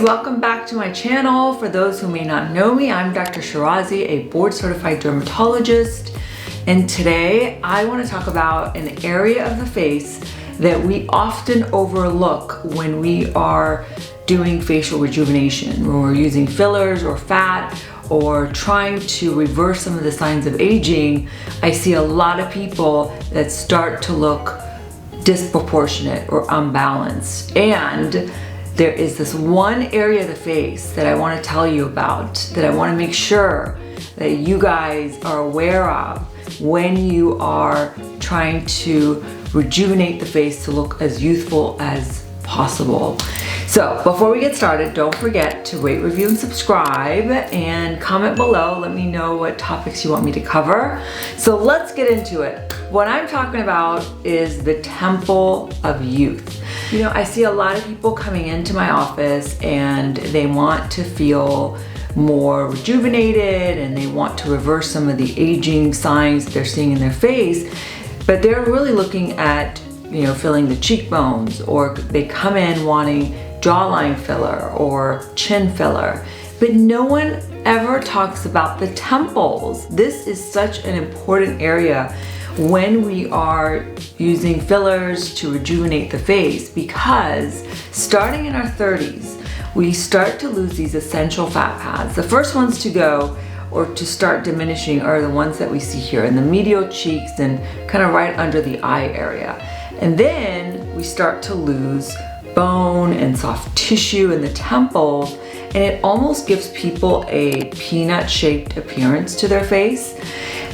welcome back to my channel. For those who may not know me, I'm Dr. Shirazi, a board certified dermatologist. And today I want to talk about an area of the face that we often overlook when we are doing facial rejuvenation, when we're using fillers or fat or trying to reverse some of the signs of aging. I see a lot of people that start to look disproportionate or unbalanced. And there is this one area of the face that I want to tell you about, that I want to make sure that you guys are aware of when you are trying to rejuvenate the face to look as youthful as possible. So before we get started, don't forget to rate, review, and subscribe, and comment below. Let me know what topics you want me to cover. So let's get into it. What I'm talking about is the temple of youth. You know, I see a lot of people coming into my office and they want to feel more rejuvenated and they want to reverse some of the aging signs they're seeing in their face, but they're really looking at, you know, filling the cheekbones, or they come in wanting jawline filler or chin filler, but no one ever talks about the temples. This is such an important area when we are using fillers to rejuvenate the face, because starting in our 30s, we start to lose these essential fat pads. The first ones to go or to start diminishing are the ones that we see here in the medial cheeks and kind of right under the eye area. And then we start to lose bone and soft tissue in the temples, and it almost gives people a peanut-shaped appearance to their face.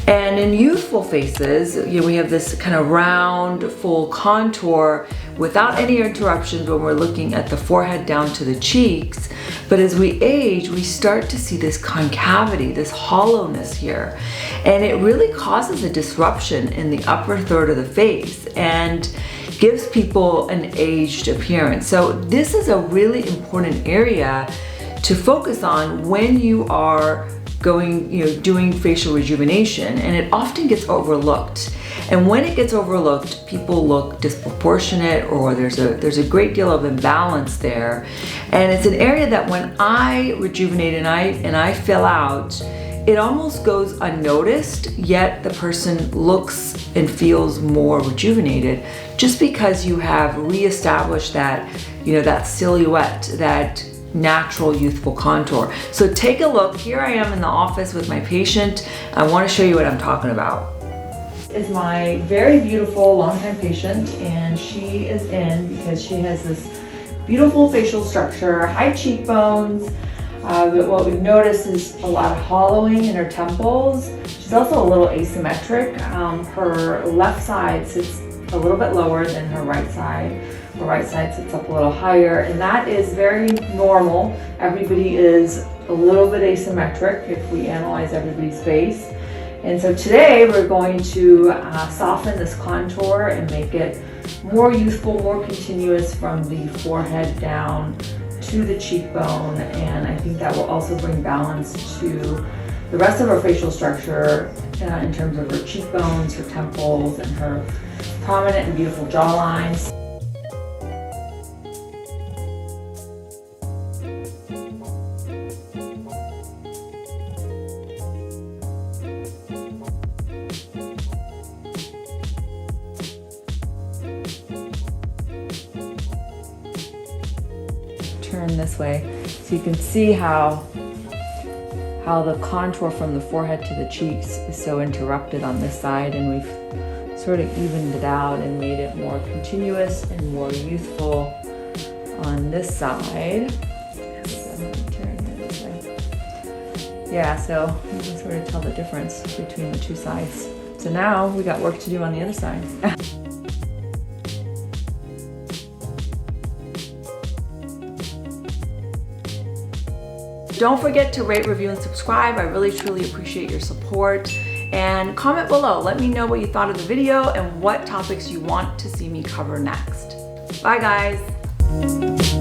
And in youthful faces, you know, we have this kind of round, full contour without any interruptions when we're looking at the forehead down to the cheeks. But as we age, we start to see this concavity, this hollowness here. And it really causes a disruption in the upper third of the face and gives people an aged appearance. So this is a really important area to focus on when you are going, you know, doing facial rejuvenation, and it often gets overlooked. And when it gets overlooked, people look disproportionate, or there's a great deal of imbalance there. And it's an area that when I rejuvenate and I fill out, it almost goes unnoticed, yet the person looks and feels more rejuvenated just because you have reestablished that, you know, that silhouette, that natural youthful contour. So take a look. Here I am in the office with my patient. I want to show you what I'm talking about. This is my very beautiful longtime patient, and she is in because she has this beautiful facial structure, high cheekbones. But what we've noticed is a lot of hollowing in her temples. She's also a little asymmetric. Her left side sits a little bit lower than her right side. Her right side sits up a little higher, and that is very normal. Everybody is a little bit asymmetric if we analyze everybody's face. And so today we're going to soften this contour and make it more youthful, more continuous from the forehead down to the cheekbone. And I think that will also bring balance to the rest of her facial structure in terms of her cheekbones, her temples, and her prominent and beautiful jawlines. Turn this way so you can see how the contour from the forehead to the cheeks is so interrupted on this side, and we've sort of evened it out and made it more continuous and more youthful on this side. So let me turn it this way. Yeah, so you can sort of tell the difference between the two sides. So now we got work to do on the other side. Don't forget to rate, review, and subscribe. I really, truly appreciate your support. And comment below. Let me know what you thought of the video and what topics you want to see me cover next. Bye, guys.